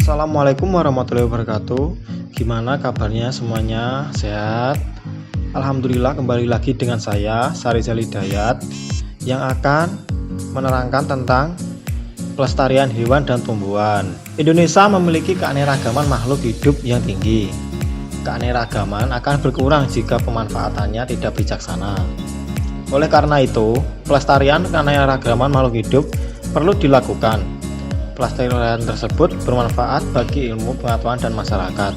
Assalamualaikum warahmatullahi wabarakatuh. Gimana kabarnya semuanya? Sehat? Alhamdulillah, kembali lagi dengan saya Sarizal Hidayat yang akan menerangkan tentang pelestarian hewan dan tumbuhan. Indonesia memiliki keanekaragaman makhluk hidup yang tinggi. Keanekaragaman akan berkurang jika pemanfaatannya tidak bijaksana. Oleh karena itu, pelestarian keanekaragaman makhluk hidup perlu dilakukan. Pelestarian tersebut bermanfaat bagi ilmu pengetahuan dan masyarakat.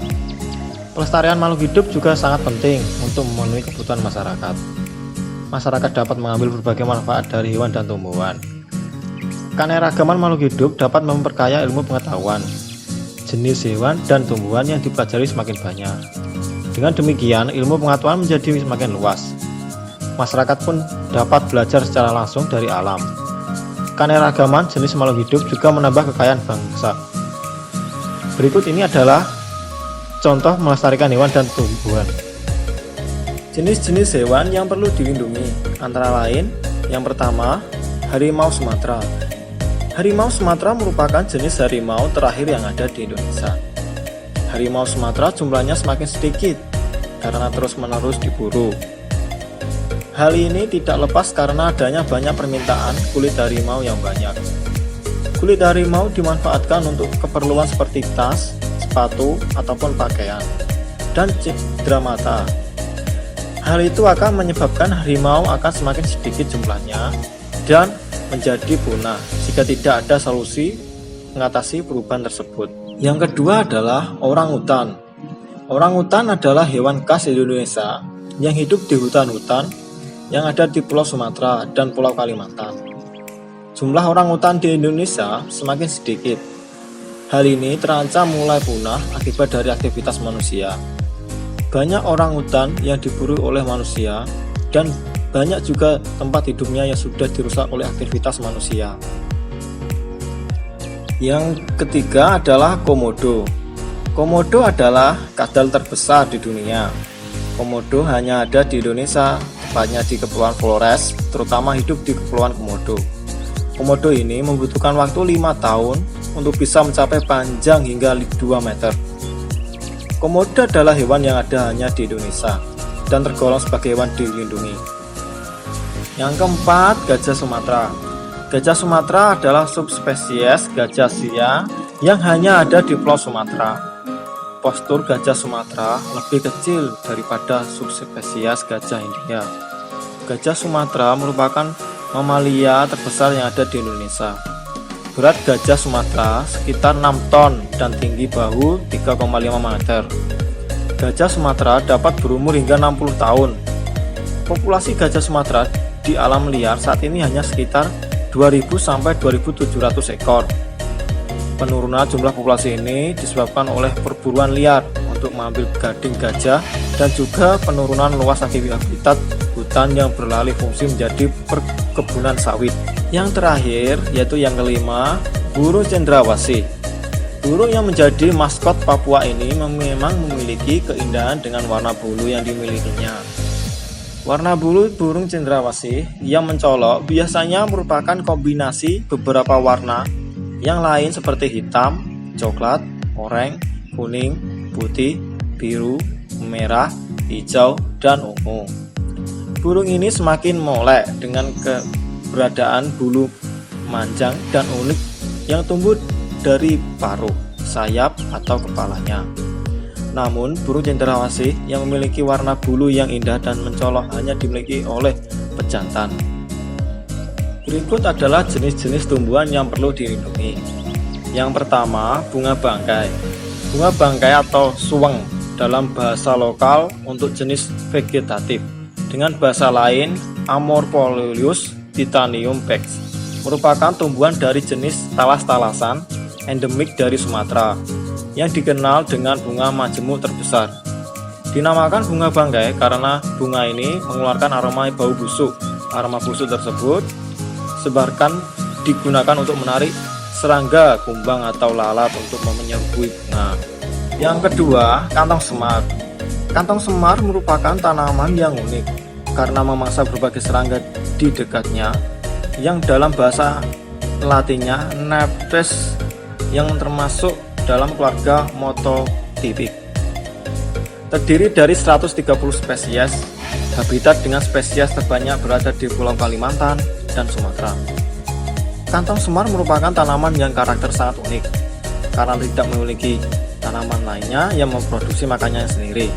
Pelestarian makhluk hidup juga sangat penting untuk memenuhi kebutuhan masyarakat. Masyarakat dapat mengambil berbagai manfaat dari hewan dan tumbuhan. Keanekaragaman makhluk hidup dapat memperkaya ilmu pengetahuan. Jenis hewan dan tumbuhan yang dipelajari semakin banyak. Dengan demikian, ilmu pengetahuan menjadi semakin luas. Masyarakat pun dapat belajar secara langsung dari alam. Keanekaragaman jenis makhluk hidup juga menambah kekayaan bangsa. Berikut ini adalah contoh melestarikan hewan dan tumbuhan. Jenis-jenis hewan yang perlu dilindungi antara lain, yang pertama, harimau Sumatera. Harimau Sumatera merupakan jenis harimau terakhir yang ada di Indonesia. Harimau Sumatera jumlahnya semakin sedikit karena terus-menerus diburu. Hal ini tidak lepas karena adanya banyak permintaan kulit harimau yang banyak. Kulit harimau dimanfaatkan untuk keperluan seperti tas, sepatu, ataupun pakaian, dan cindera mata. Hal itu akan menyebabkan harimau akan semakin sedikit jumlahnya dan menjadi punah jika tidak ada solusi mengatasi perubahan tersebut. Yang kedua adalah orangutan. Orangutan adalah hewan khas Indonesia yang hidup di hutan-hutan yang ada di Pulau Sumatera dan Pulau Kalimantan. Jumlah orangutan di Indonesia semakin sedikit. Hal ini terancam mulai punah akibat dari aktivitas manusia. Banyak orangutan yang diburu oleh manusia dan banyak juga tempat hidupnya yang sudah dirusak oleh aktivitas manusia. Yang ketiga adalah komodo. Komodo adalah kadal terbesar di dunia. Komodo hanya ada di Indonesia, tepatnya di Kepulauan Flores, terutama hidup di Kepulauan Komodo. Komodo ini membutuhkan waktu 5 tahun untuk bisa mencapai panjang hingga 2 meter. Komodo adalah hewan yang ada hanya di Indonesia dan tergolong sebagai hewan dilindungi. Yang keempat, gajah Sumatera. Gajah Sumatera adalah subspesies gajah Sia yang hanya ada di Pulau Sumatera. Postur gajah Sumatera lebih kecil daripada subspesies gajah India. Gajah Sumatera merupakan mamalia terbesar yang ada di Indonesia. Berat gajah Sumatera sekitar 6 ton dan tinggi bahu 3,5 meter. Gajah Sumatera dapat berumur hingga 60 tahun. Populasi gajah Sumatera di alam liar saat ini hanya sekitar 2000 sampai 2700 ekor. Penurunan jumlah populasi ini disebabkan oleh perburuan liar untuk mengambil gading gajah dan juga penurunan luas habitat hutan yang beralih fungsi menjadi perkebunan sawit. Yang terakhir, yaitu yang kelima, burung cendrawasih. Burung yang menjadi maskot Papua ini memang memiliki keindahan dengan warna bulu yang dimilikinya. Warna bulu burung cendrawasih yang mencolok biasanya merupakan kombinasi beberapa warna yang lain seperti hitam, coklat, oranye, kuning, putih, biru, merah, hijau, dan ungu. Burung ini semakin molek dengan keberadaan bulu manjang dan unik yang tumbuh dari paruh, sayap, atau kepalanya. Namun, burung cendrawasih yang memiliki warna bulu yang indah dan mencolok hanya dimiliki oleh pejantan. Berikut adalah jenis-jenis tumbuhan yang perlu dilindungi. Yang pertama, bunga bangkai. Bunga bangkai atau suweng dalam bahasa lokal untuk jenis vegetatif. Dengan bahasa lain, Amorpholius titanium Bex merupakan tumbuhan dari jenis talas-talasan endemik dari Sumatera yang dikenal dengan bunga majemuk terbesar. Dinamakan bunga bangkai karena bunga ini mengeluarkan aroma bau busuk. Aroma busuk tersebut digunakan untuk menarik serangga, kumbang, atau lalat untuk menyerbui bunga. Yang kedua, kantong semar. Kantong semar merupakan tanaman yang unik karena memangsa berbagai serangga di dekatnya, yang dalam bahasa Latinnya Neptes, yang termasuk dalam keluarga Mototypic. Terdiri dari 130 spesies, habitat dengan spesies terbanyak berada di Pulau Kalimantan dan Sumatera. Kantong semar merupakan tanaman yang karakter sangat unik, karena tidak memiliki tanaman lainnya yang memproduksi makanannya sendiri.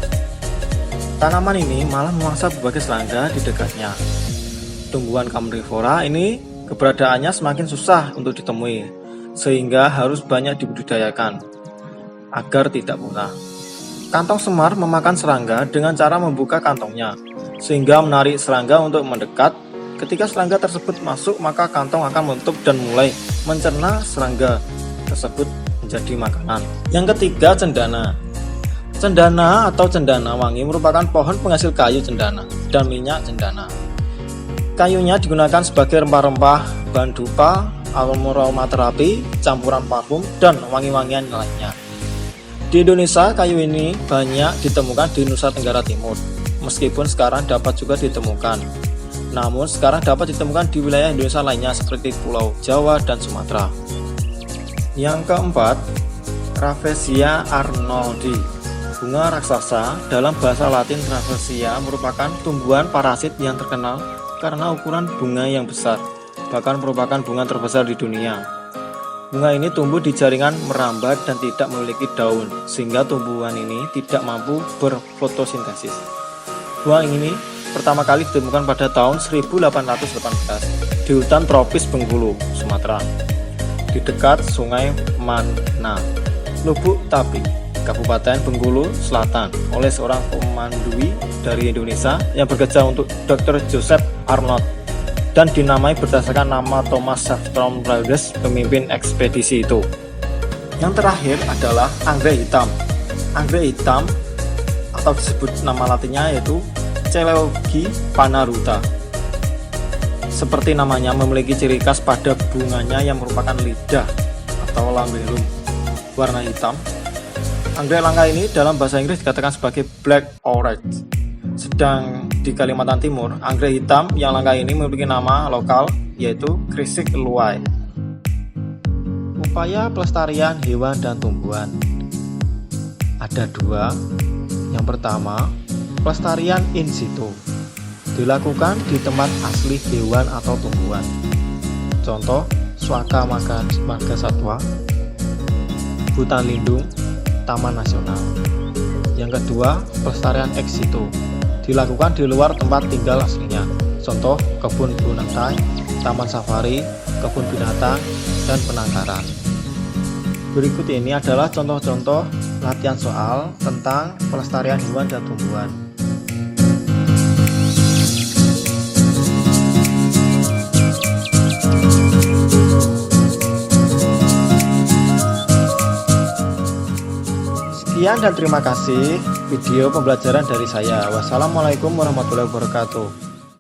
Tanaman ini malah memangsa berbagai serangga di dekatnya. Tumbuhan Kamrifora ini keberadaannya semakin susah untuk ditemui, sehingga harus banyak dibudidayakan agar tidak punah. Kantong semar memakan serangga dengan cara membuka kantongnya, sehingga menarik serangga untuk mendekat. Ketika serangga tersebut masuk, maka kantong akan menutup dan mulai mencerna serangga tersebut menjadi makanan. Yang ketiga, cendana. Cendana atau cendana wangi merupakan pohon penghasil kayu cendana dan minyak cendana. Kayunya digunakan sebagai rempah-rempah, bahan dupa, aromaterapi, campuran parfum, dan wangi-wangian lainnya. Di Indonesia, kayu ini banyak ditemukan di Nusa Tenggara Timur, meskipun sekarang dapat juga ditemukan. Namun sekarang dapat ditemukan di wilayah Indonesia lainnya seperti Pulau Jawa dan Sumatera. Yang keempat, Rafflesia arnoldii. Bunga raksasa, dalam bahasa Latin Rafflesia merupakan tumbuhan parasit yang terkenal karena ukuran bunga yang besar, bahkan merupakan bunga terbesar di dunia. Bunga ini tumbuh di jaringan merambat dan tidak memiliki daun, sehingga tumbuhan ini tidak mampu berfotosintesis. Bunga ini pertama kali ditemukan pada tahun 1818 di hutan tropis Bengkulu, Sumatera, di dekat Sungai Mana, Lubuk Tapi, Kabupaten Bengkulu Selatan, oleh seorang komandoi dari Indonesia yang bekerja untuk Dr. Joseph Arnold, dan dinamai berdasarkan nama Thomas Sefton Rhodes, pemimpin ekspedisi itu. Yang terakhir adalah anggrek hitam. Anggrek hitam atau disebut nama latinnya yaitu Celeogi panaruta. Seperti namanya, memiliki ciri khas pada bunganya yang merupakan lidah atau lambellum warna hitam. Anggrek langka ini dalam bahasa Inggris dikatakan sebagai black orange. Sedang di Kalimantan Timur, anggrek hitam yang langka ini memiliki nama lokal yaitu Crisix luai. Upaya pelestarian hewan dan tumbuhan ada dua. Yang pertama, pelestarian in situ, dilakukan di tempat asli hewan atau tumbuhan. Contoh, Swaka Marga Satwa, hutan lindung, taman nasional. Yang kedua, pelestarian ex situ, dilakukan di luar tempat tinggal aslinya. Contoh, kebun binatang, taman safari, kebun binatang, dan penangkaran. Berikut ini adalah contoh-contoh latihan soal tentang pelestarian hewan dan tumbuhan. Sekian dan terima kasih video pembelajaran dari saya. Wassalamualaikum warahmatullahi wabarakatuh.